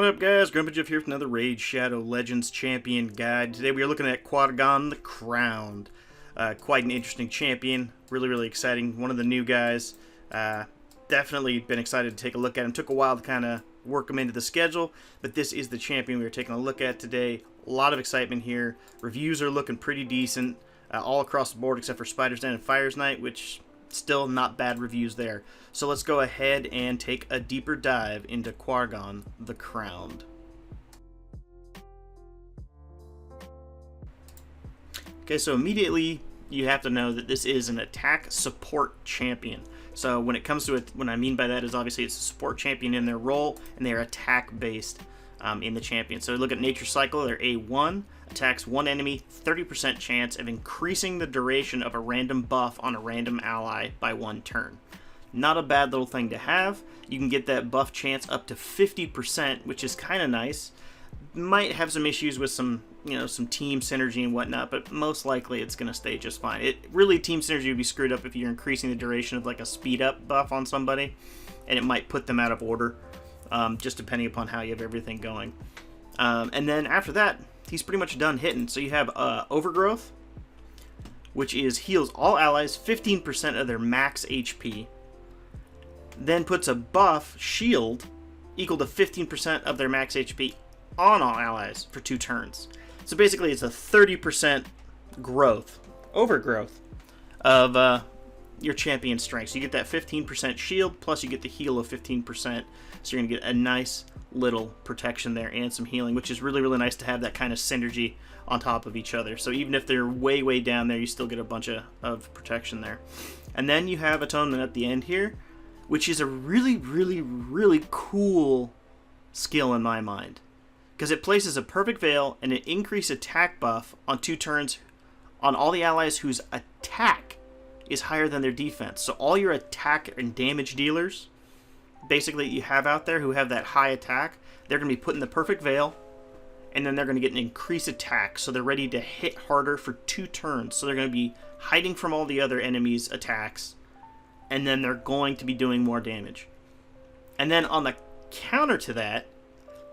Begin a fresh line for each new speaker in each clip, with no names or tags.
What up, guys? Grandpa Jeff here with another Raid Shadow Legends Champion guide. Today we are looking at Quargan the Crowned. Quite an interesting champion. Really exciting. One of the new guys. Definitely been excited to take a look at him. Took a while to kind of work him into the schedule, but this is the champion we are taking a look at today. A lot of excitement here. Reviews are looking pretty decent all across the board except for Spider's Den and Fire's Night, which still not bad reviews there. So let's go ahead and take a deeper dive into Quargan the Crowned. Okay, so immediately you have to know that this is an attack support champion. So when it comes to it, what I mean by that is obviously it's a support champion in their role, and they're attack based in the champion. So look at Nature Cycle, they're A1, attacks one enemy, 30% chance of increasing the duration of a random buff on a random ally by 1 turn. Not a bad little thing to have. You can get that buff chance up to 50%, which is kind of nice. Might have some issues with some team synergy and whatnot, but most likely it's going to stay just fine. Team synergy would be screwed up if you're increasing the duration of like a speed up buff on somebody, and it might put them out of order, just depending upon how you have everything going. And then after that, he's pretty much done hitting. So you have Overgrowth, which is heals all allies 15% of their max HP, then puts a buff shield equal to 15% of their max HP on all allies for 2 turns. So basically it's a 30% overgrowth of your champion strength. So you get that 15% shield, plus you get the heal of 15%. So you're going to get a nice little protection there and some healing, which is really nice to have that kind of synergy on top of each other. So even if they're way down there, you still get a bunch of protection there. And then you have Atonement at the end here, which is a really cool skill in my mind, because it places a perfect veil and an increased attack buff on 2 turns on all the allies whose attack is higher than their defense. So all your attack and damage dealers basically you have out there who have that high attack, they're going to be put in the perfect veil, and then they're going to get an increased attack, so they're ready to hit harder for 2 turns. So they're going to be hiding from all the other enemies' attacks, and then they're going to be doing more damage. And then on the counter to that,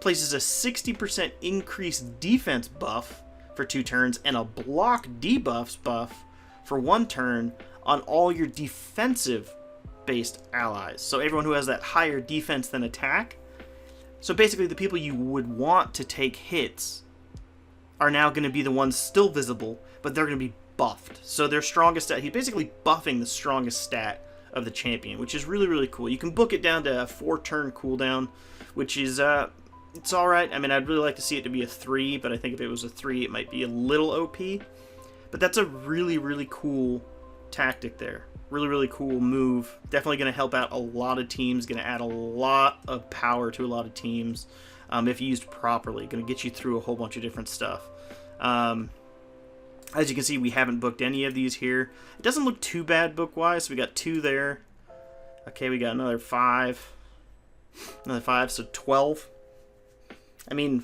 places a 60% increased defense buff for 2 turns and a block debuffs buff for 1 turn on all your defensive based allies. So everyone who has that higher defense than attack. So basically the people you would want to take hits are now going to be the ones still visible, but they're going to be buffed. So their strongest stat, he's basically buffing the strongest stat of the champion, which is really cool. You can book it down to a 4-turn cooldown, which is it's alright. I mean, I'd really like to see it to be a 3, but I think if it was a 3 it might be a little OP. But that's a really cool tactic there. Really cool move. Definitely going to help out a lot of teams. Going to add a lot of power to a lot of teams if used properly. Going to get you through a whole bunch of different stuff. As you can see, we haven't booked any of these here. It doesn't look too bad book-wise. We got 2 there. Okay, we got another 5. Another 5, so 12. I mean,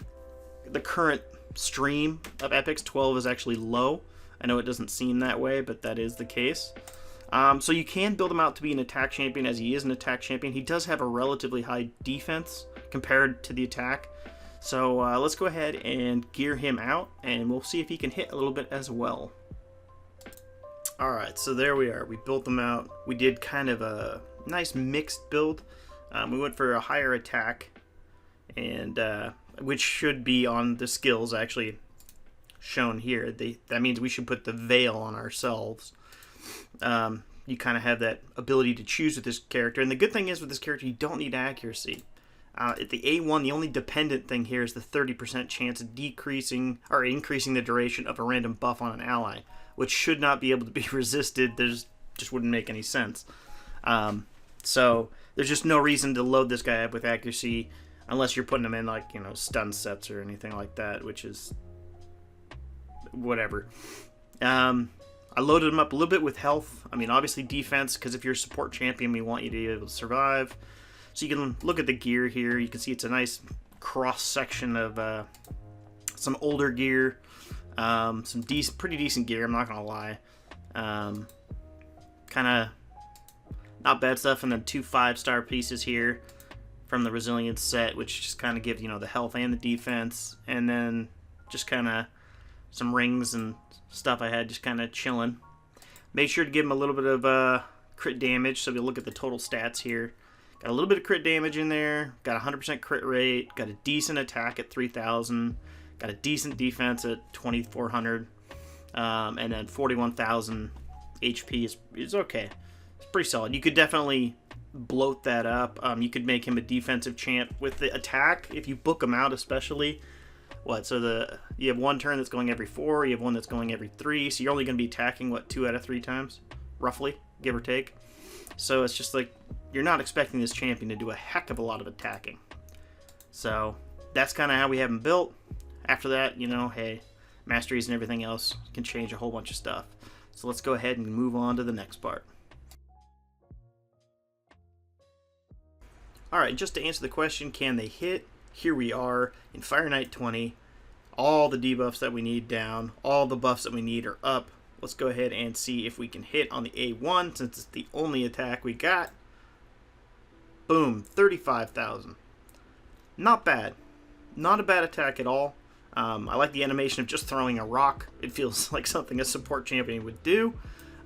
the current stream of epics, 12 is actually low. I know it doesn't seem that way, but that is the case. So you can build him out to be an attack champion, as he is an attack champion. He does have a relatively high defense compared to the attack. So let's go ahead and gear him out, and we'll see if he can hit a little bit as well. Alright, so there we are. We built them out. We did kind of a nice mixed build. We went for a higher attack, and which should be on the skills actually shown here. That means we should put the veil on ourselves. You kind of have that ability to choose with this character, and the good thing is with this character you don't need accuracy. At the A1, the only dependent thing here is the 30% chance of decreasing or increasing the duration of a random buff on an ally, which should not be able to be resisted. Just wouldn't make any sense. So there's just no reason to load this guy up with accuracy unless you're putting him in like stun sets or anything like that, which is whatever. I loaded him up a little bit with health. I mean, obviously defense, because if you're a support champion, we want you to be able to survive. So you can look at the gear here. You can see it's a nice cross-section of some older gear, some pretty decent gear, I'm not going to lie. Kind of not bad stuff, and then 2 5-star pieces here. from the resilience set, which just kind of gives, the health and the defense, and then just kind of some rings and stuff I had just kind of chilling. Made sure to give him a little bit of crit damage, so we'll look at the total stats here. Got a little bit of crit damage in there, got 100% crit rate, got a decent attack at 3,000, got a decent defense at 2,400, and then 41,000 HP is okay. It's pretty solid. You could definitely bloat that up. You could make him a defensive champ with the attack if you book him out, especially. So you have one turn that's going every 4, you have one that's going every 3, so you're only going to be attacking 2 out of 3 times, roughly, give or take. So it's just like you're not expecting this champion to do a heck of a lot of attacking. So that's kind of how we have him built. After that, hey, masteries and everything else can change a whole bunch of stuff. So let's go ahead and move on to the next part. Alright, just to answer the question, can they hit? Here we are in Fire Knight 20. All the debuffs that we need down, all the buffs that we need are up. Let's go ahead and see if we can hit on the A1 since it's the only attack we got. Boom, 35,000. Not bad. Not a bad attack at all. I like the animation of just throwing a rock. It feels like something a support champion would do.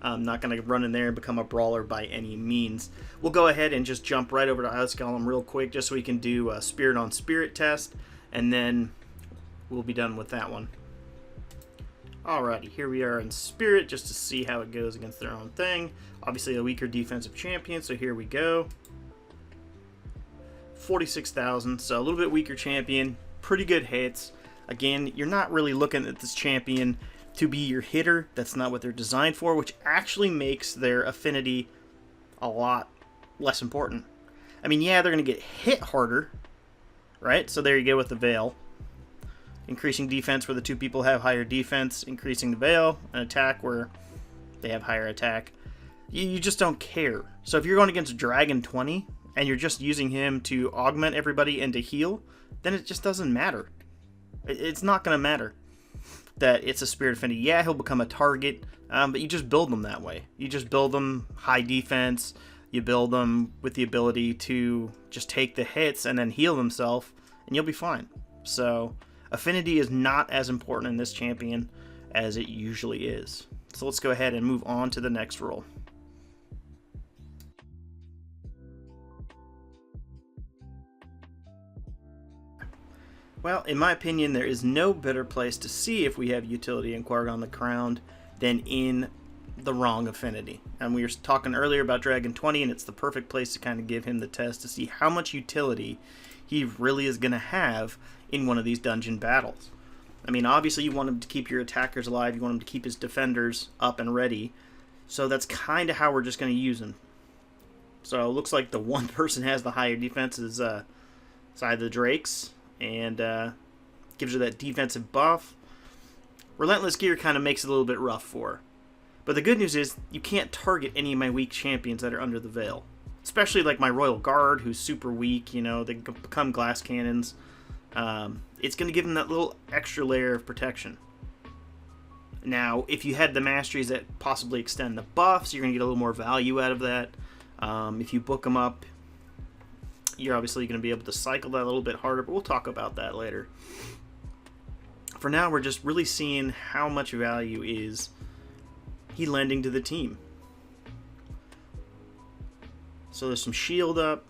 I'm not going to run in there and become a brawler by any means. We'll go ahead and just jump right over to Ice Golem real quick just so we can do a Spirit on Spirit test, and then we'll be done with that one. Alrighty, here we are in Spirit just to see how it goes against their own thing. Obviously a weaker defensive champion, so here we go. 46,000, so a little bit weaker champion, pretty good hits. Again, you're not really looking at this champion to be your hitter. That's not what they're designed for, which actually makes their affinity a lot less important. I mean, yeah, they're going to get hit harder, right? So there you go with the Veil. Increasing defense where the 2 people have higher defense, increasing the Veil, and attack where they have higher attack. You just don't care. So if you're going against Dragon 20 and you're just using him to augment everybody and to heal, then it just doesn't matter. It's not going to matter that it's a Spirit Affinity. Yeah, he'll become a target, but you just build them that way. You just build them high defense. You build them with the ability to just take the hits and then heal themselves, and you'll be fine. So affinity is not as important in this champion as it usually is. So let's go ahead and move on to the next role. Well, in my opinion, there is no better place to see if we have utility in Quargan the Crowned than in the wrong affinity. And we were talking earlier about Dragon 20, and it's the perfect place to kind of give him the test to see how much utility he really is going to have in one of these dungeon battles. I mean, obviously you want him to keep your attackers alive, you want him to keep his defenders up and ready, so that's kind of how we're just going to use him. So it looks like the one person has the higher defense is side of the Drakes, and gives her that defensive buff. Relentless Gear kind of makes it a little bit rough for her. But the good news is you can't target any of my weak champions that are under the Veil. Especially like my Royal Guard, who's super weak, they can become glass cannons. It's going to give them that little extra layer of protection. Now, if you had the Masteries that possibly extend the buffs, you're going to get a little more value out of that. If you book them up, you're obviously going to be able to cycle that a little bit harder, but we'll talk about that later. For now, we're just really seeing how much value is he lending to the team. So there's some shield up.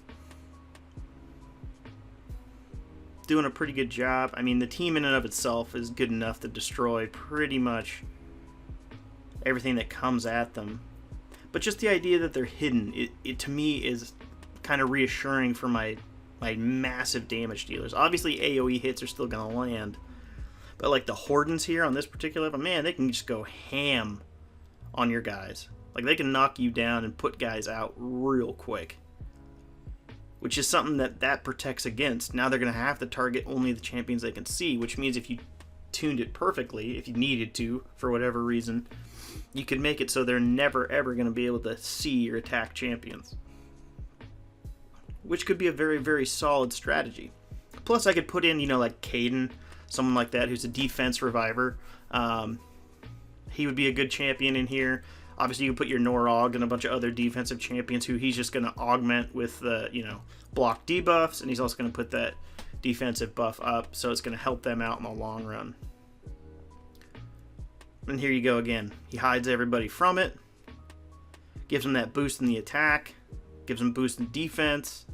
Doing a pretty good job. I mean, the team in and of itself is good enough to destroy pretty much everything that comes at them. But just the idea that they're hidden, it to me is kind of reassuring for my massive damage dealers. Obviously AoE hits are still going to land, but like the Hordens here on this particular level, man, they can just go ham on your guys. Like they can knock you down and put guys out real quick, which is something that protects against. Now they're going to have to target only the champions they can see, which means if you tuned it perfectly, if you needed to for whatever reason, you could make it so they're never ever going to be able to see your attack champions, which could be a very, very solid strategy. Plus, I could put in, like Caden, someone like that who's a defense reviver. He would be a good champion in here. Obviously, you can put your Norog and a bunch of other defensive champions who he's just going to augment with the, block debuffs, and he's also going to put that defensive buff up, so it's going to help them out in the long run. And here you go again. He hides everybody from it, gives them that boost in the attack, gives them boost in defense.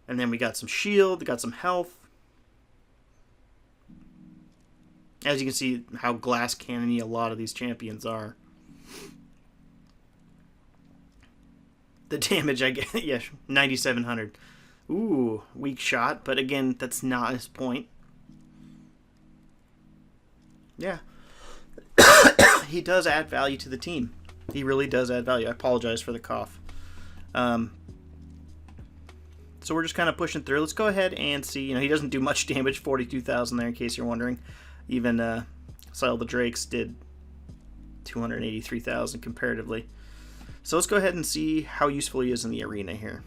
And then we got some shield, got some health. As you can see how glass cannon-y a lot of these champions are. The damage I get, yeah, 9,700. Ooh, weak shot, but again, that's not his point. Yeah. He does add value to the team. He really does add value. I apologize for the cough. So we're just kind of pushing through. Let's go ahead and see. He doesn't do much damage, 42,000 there in case you're wondering. Even Sile the Drakes did 283,000 comparatively. So let's go ahead and see how useful he is in the arena here.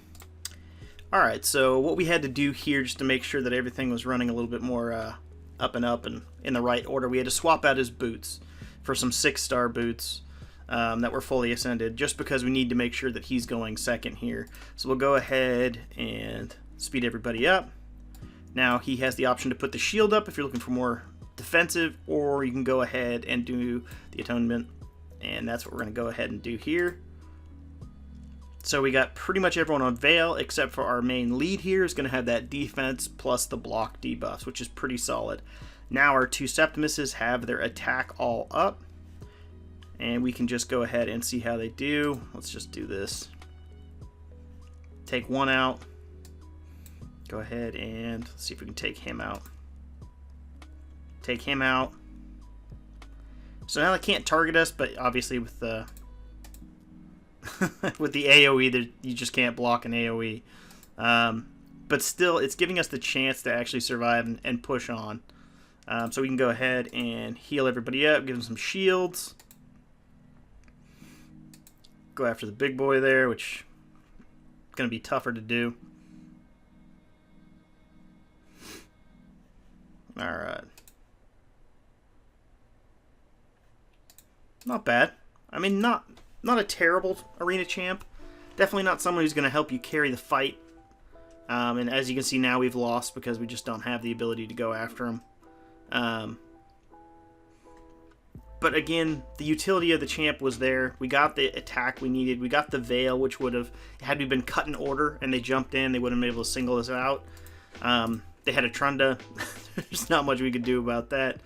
Alright, so what we had to do here just to make sure that everything was running a little bit more up and in the right order, we had to swap out his boots for some 6-star boots that were fully ascended, just because we need to make sure that he's going second here. So we'll go ahead and speed everybody up. Now he has the option to put the shield up if you're looking for more defensive, or you can go ahead and do the atonement, and that's what we're going to go ahead and do here. So we got pretty much everyone on Veil, except for our main lead here is going to have that defense plus the block debuffs, which is pretty solid. Now our 2 Septimuses have their attack all up, and we can just go ahead and see how they do. Let's just do this. Take one out. Go ahead and see if we can take him out. Take him out. So now they can't target us, but obviously with the with the AoE, you just can't block an AoE. But still, it's giving us the chance to actually survive and push on. So we can go ahead and heal everybody up, give them some shields. Go after the big boy there, which is going to be tougher to do. Alright. Not bad. I mean, not a terrible arena champ. Definitely not someone who's going to help you carry the fight. And as you can see now, we've lost because we just don't have the ability to go after him. But again, the utility of the champ was there. We got the attack we needed. We got the Veil, which would have, had we been cut in order and they jumped in, they wouldn't have been able to single us out. They had a Trunda. There's not much we could do about that.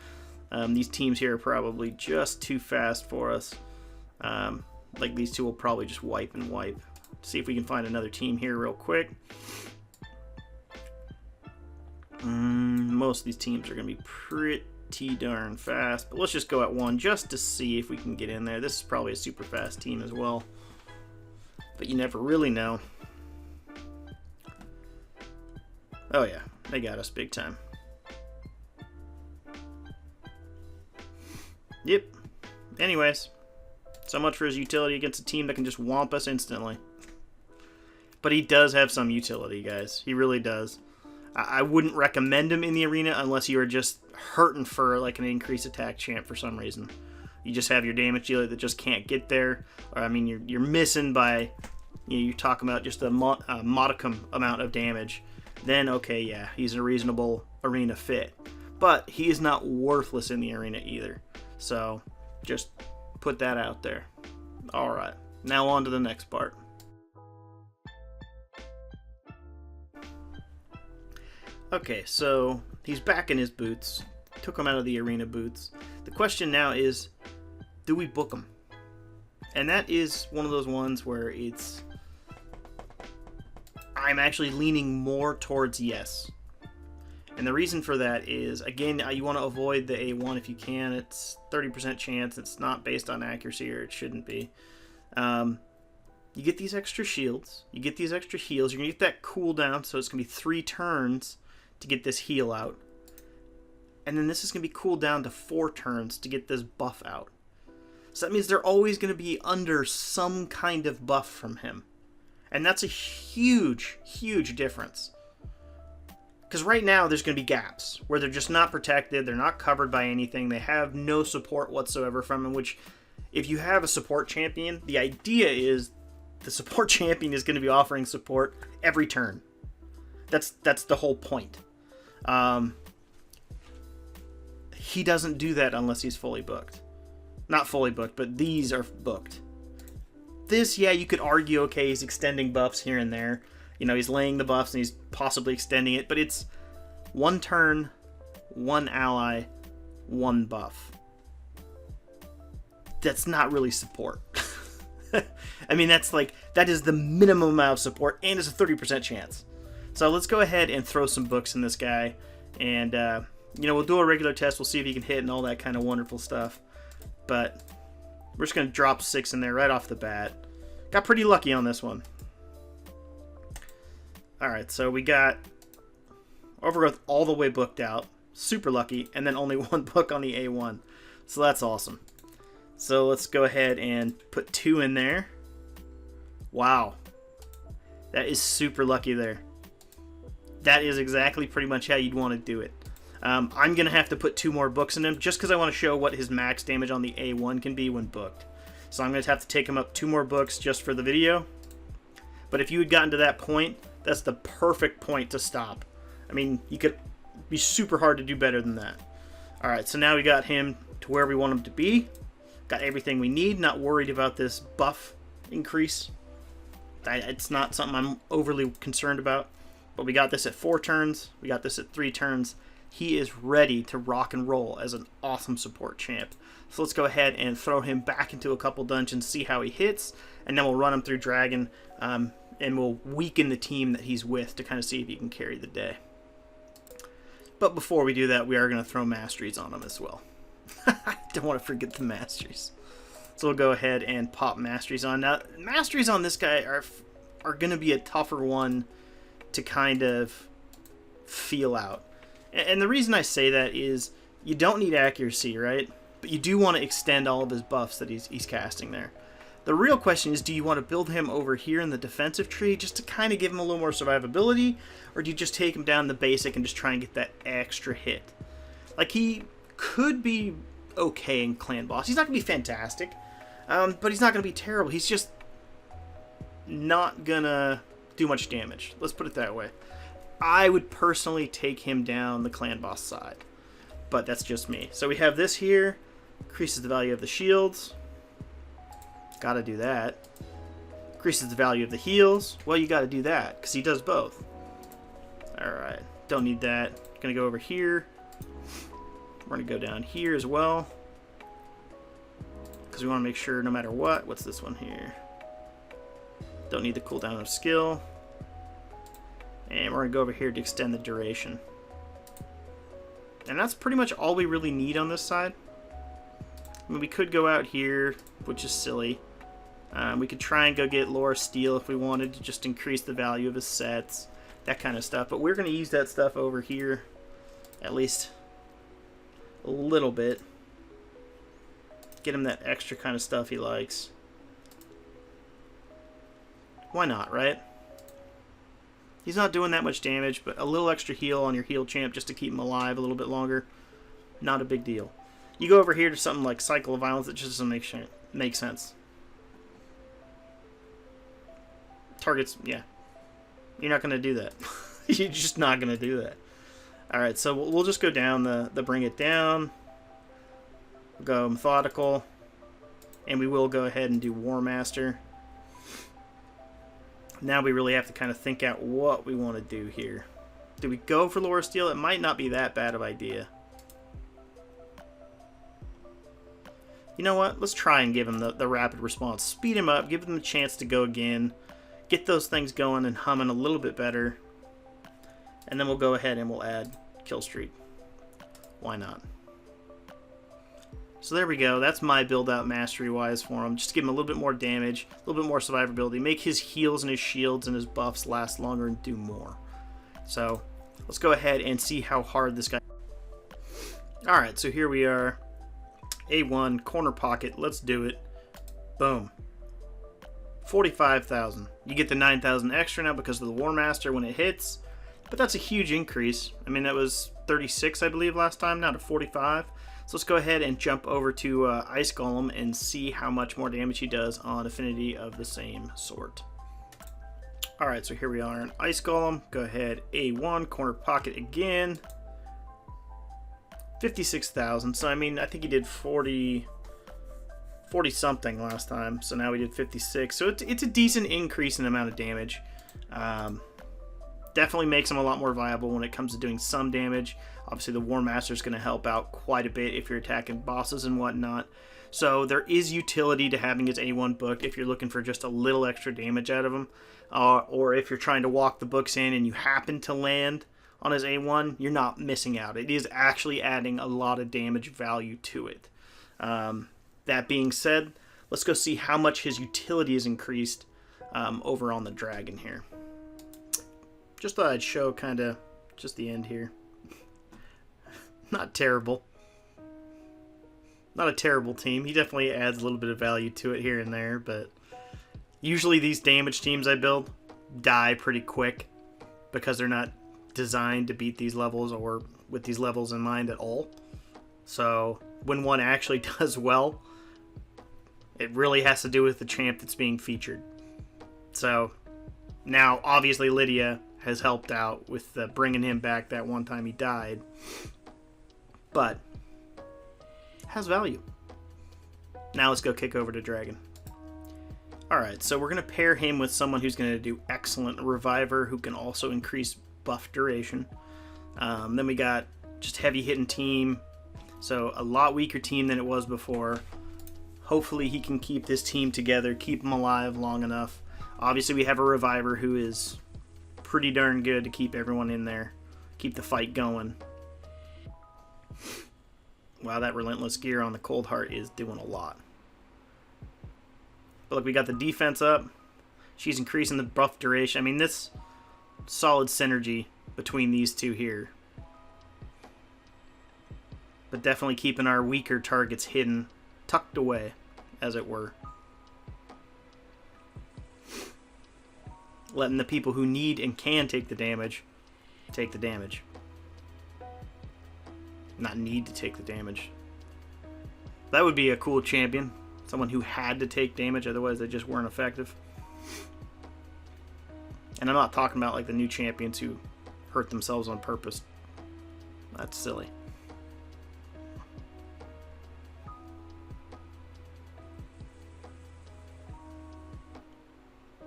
These teams here are probably just too fast for us. Like these two will probably just wipe and wipe. See if we can find another team here real quick. Most of these teams are going to be pretty darn fast, but let's just go at one just to see if we can get in there. This is probably a super fast team as well, but you never really know. Oh yeah, they got us big time. Yep. Anyways, so much for his utility against a team that can just whomp us instantly. But he does have some utility, guys. He really does. I wouldn't recommend him in the arena unless you are just hurting for like an increased attack champ for some reason. You just have your damage dealer that just can't get there, or I mean you're missing by, you're talking about just a modicum amount of damage. Then okay, yeah, he's a reasonable arena fit, but he is not worthless in the arena either. So just put that out there. All right, now on to the next part. Okay, so he's back in his boots. Took him out of the arena boots. The question now is, do we book him? And that is one of those ones where I'm actually leaning more towards yes. And the reason for that is, again, you want to avoid the A1 if you can. It's 30% chance. It's not based on accuracy, or it shouldn't be. You get these extra shields. You get these extra heals. You're going to get that cooldown, so it's going to be 3 turns to get this heal out. And then this is going to be cooled down to 4 turns to get this buff out. So that means they're always going to be under some kind of buff from him. And that's a huge, huge difference. Because right now there's going to be gaps where they're just not protected, they're not covered by anything, they have no support whatsoever from them, which if you have a support champion, the idea is the support champion is going to be offering support every turn. That's the whole point. He doesn't do that unless he's fully booked. Not fully booked, but these are booked. This, yeah, you could argue, okay, he's extending buffs here and there. You know, he's laying the buffs and he's possibly extending it, but it's one turn, one ally, one buff. That's not really support. I mean, that is the minimum amount of support, and it's a 30% chance. So let's go ahead and throw some books in this guy, and we'll do a regular test. We'll see if he can hit and all that kind of wonderful stuff. But we're just going to drop 6 in there right off the bat. Got pretty lucky on this one. Alright, so we got Overgrowth all the way booked out. Super lucky. And then only one book on the A1. So that's awesome. So let's go ahead and put 2 in there. Wow. That is super lucky there. That is exactly pretty much how you'd want to do it. I'm going to have to put 2 more books in him just because I want to show what his max damage on the A1 can be when booked. So I'm going to have to take him up 2 more books just for the video. But if you had gotten to that point, that's the perfect point to stop. I mean, you could be super hard to do better than that. Alright, so now we got him to where we want him to be. Got everything we need. Not worried about this buff increase. It's not something I'm overly concerned about. But we got this at 4 turns. We got this at 3 turns. He is ready to rock and roll as an awesome support champ. So let's go ahead and throw him back into a couple dungeons, see how he hits, and then we'll run him through Dragon, and we'll weaken the team that he's with to kind of see if he can carry the day. But before we do that, we are going to throw Masteries on him as well. I don't want to forget the Masteries. So we'll go ahead and pop Masteries on. Now, Masteries on this guy are going to be a tougher one to kind of feel out. And the reason I say that is you don't need accuracy, right? But you do want to extend all of his buffs that he's casting there. The real question is, do you want to build him over here in the defensive tree just to kind of give him a little more survivability? Or do you just take him down the basic and just try and get that extra hit? Like, he could be okay in Clan Boss. He's not going to be fantastic, but he's not going to be terrible. He's just not going to do much damage. Let's put it that way. I would personally take him down the Clan Boss side, but that's just me. So we have this here. Increases the value of the shields. Gotta do that. Increases the value of the heals. Well, you gotta do that, because he does both. Alright, don't need that. Gonna go over here. We're gonna go down here as well, because we want to make sure no matter what. What's this one here? Don't need the cooldown of skill. And we're gonna go over here to extend the duration. And that's pretty much all we really need on this side. I mean, we could go out here, which is silly. We could try and go get Laura Steele if we wanted to just increase the value of his sets, that kind of stuff. But we're going to use that stuff over here, at least a little bit. Get him that extra kind of stuff he likes. Why not, right? He's not doing that much damage, but a little extra heal on your heal champ just to keep him alive a little bit longer, not a big deal. You go over here to something like Cycle of Violence, it just doesn't make sense. Targets, yeah. You're not going to do that. You're just not going to do that. Alright, so we'll just go down the bring it down. We'll go methodical. And we will go ahead and do War Master. Now we really have to kind of think out what we want to do here. Do we go for Laura Steele? It might not be that bad of an idea. You know what? Let's try and give him the rapid response. Speed him up, give him a chance to go again. Get those things going and humming a little bit better. And then we'll go ahead and we'll add Kill Streak. Why not? So there we go. That's my build out mastery-wise for him. Just give him a little bit more damage, a little bit more survivability. Make his heals and his shields and his buffs last longer and do more. So let's go ahead and see how hard this guy... Alright, so here we are. A1, corner pocket. Let's do it. Boom. 45,000. You get the 9,000 extra now because of the War Master when it hits. but that's a huge increase. I mean, that was 36, I believe, last time, now to 45. So let's go ahead and jump over to Ice Golem and see how much more damage he does on Affinity of the same sort. Alright, so here we are in Ice Golem. Go ahead, A1, corner pocket again. 56,000. So, I mean, I think he did 40 something last time. So now we did 56. So it's a decent increase in the amount of damage. Definitely makes him a lot more viable when it comes to doing some damage. Obviously, the War Master is going to help out quite a bit if you're attacking bosses and whatnot. So there is utility to having his A1 book if you're looking for just a little extra damage out of him. Or if you're trying to walk the books in and you happen to land on his A1, you're not missing out. It is actually adding a lot of damage value to it. That being said, let's go see how much his utility is increased over on the dragon here. Just thought I'd show kind of just the end here. Not terrible. Not a terrible team. He definitely adds a little bit of value to it here and there, but usually these damage teams I build die pretty quick because they're not designed to beat these levels or with these levels in mind at all. So when one actually does well, it really has to do with the champ that's being featured. So now obviously Lydia has helped out with bringing him back that one time he died, but has value. Now let's go kick over to Dragon. Alright, so we're going to pair him with someone who's going to do excellent Reviver, who can also increase buff duration. Then we got just heavy hitting team, so a lot weaker team than it was before. Hopefully he can keep this team together, keep them alive long enough. Obviously we have a Reviver who is pretty darn good to keep everyone in there, keep the fight going. Wow, that Relentless Gear on the Cold Heart is doing a lot. But look, we got the defense up. She's increasing the buff duration. I mean, this solid synergy between these two here. But definitely keeping our weaker targets hidden, tucked away, as it were. Letting the people who need and can take the damage, take the damage. Not need to take the damage. That would be a cool champion. Someone who had to take damage, otherwise they just weren't effective. And I'm not talking about like the new champions who hurt themselves on purpose. That's silly.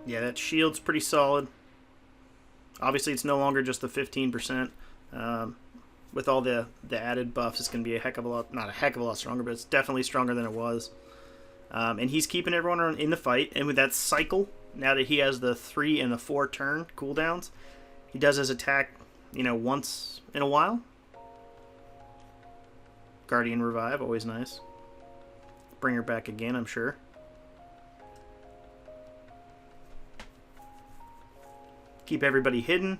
Yeah, that shield's pretty solid. Obviously, it's no longer just the 15%. With all the added buffs, it's going to be a heck of a lot, not a heck of a lot stronger, but it's definitely stronger than it was. And he's keeping everyone in the fight. And with that cycle, now that he has the 3 and the 4 turn cooldowns, he does his attack, you know, once in a while. Guardian Revive, always nice. Bring her back again, I'm sure. Keep everybody hidden,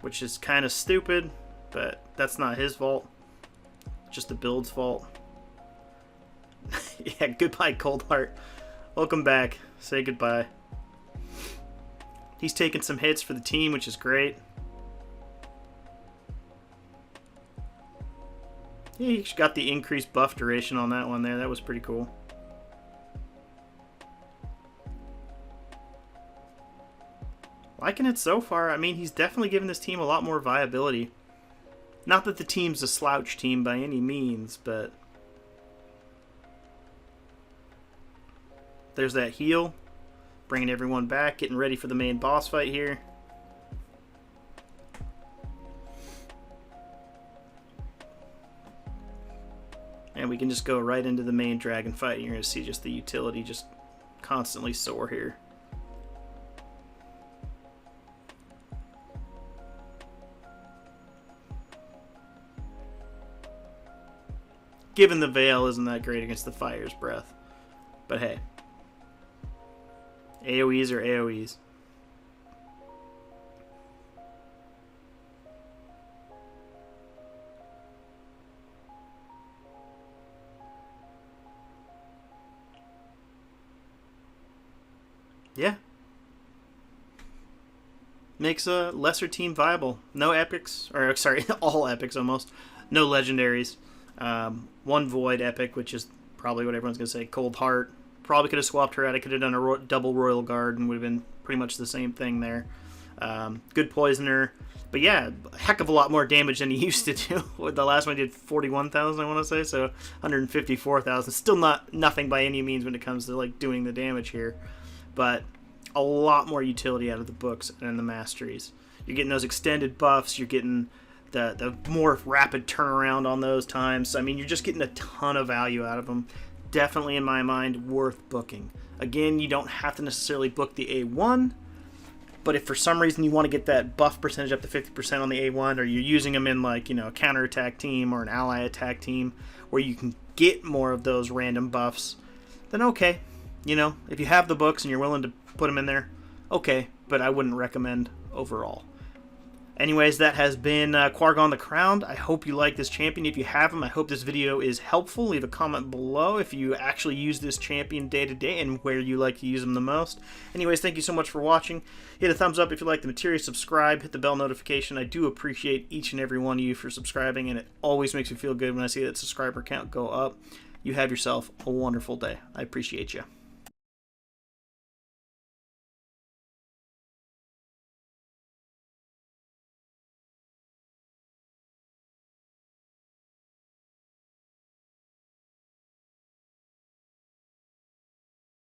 which is kind of stupid, but that's not his fault. Just the build's fault. Yeah, goodbye, Coldheart. Welcome back. Say goodbye. He's taking some hits for the team, which is great. Yeah, he got the increased buff duration on that one there. That was pretty cool. Liking it so far. I mean, he's definitely given this team a lot more viability. Not that the team's a slouch team by any means, but there's that heal. Bringing everyone back, getting ready for the main boss fight here. And we can just go right into the main dragon fight. You're going to see just the utility just constantly soar here. Given the Veil isn't that great against the Fire's Breath. But hey. AoEs are AoEs. Yeah. makes a lesser team viable. No epics, or sorry, all epics almost. No legendaries. One void epic, which is probably what everyone's going to say. Cold Heart. Probably could have swapped her out. I could have done a double Royal Guard and would have been pretty much the same thing there. Good Poisoner. But yeah, a heck of a lot more damage than he used to do. The last one did 41,000, I want to say, so 154,000. Still nothing by any means when it comes to like doing the damage here. But a lot more utility out of the books and the Masteries. You're getting those extended buffs. You're getting the more rapid turnaround on those times. I mean, you're just getting a ton of value out of them. Definitely, in my mind, worth booking. Again, you don't have to necessarily book the A1, but if for some reason you want to get that buff percentage up to 50% on the A1, or you're using them in like, a counterattack team or an ally attack team where you can get more of those random buffs, then okay. If you have the books and you're willing to put them in there, okay, but I wouldn't recommend overall. Anyways, that has been Quargan the Crowned. I hope you like this champion. If you have him, I hope this video is helpful. Leave a comment below if you actually use this champion day to day and where you like to use him the most. Anyways, thank you so much for watching. Hit a thumbs up if you like the material. Subscribe. Hit the bell notification. I do appreciate each and every one of you for subscribing, and it always makes me feel good when I see that subscriber count go up. You have yourself a wonderful day. I appreciate you.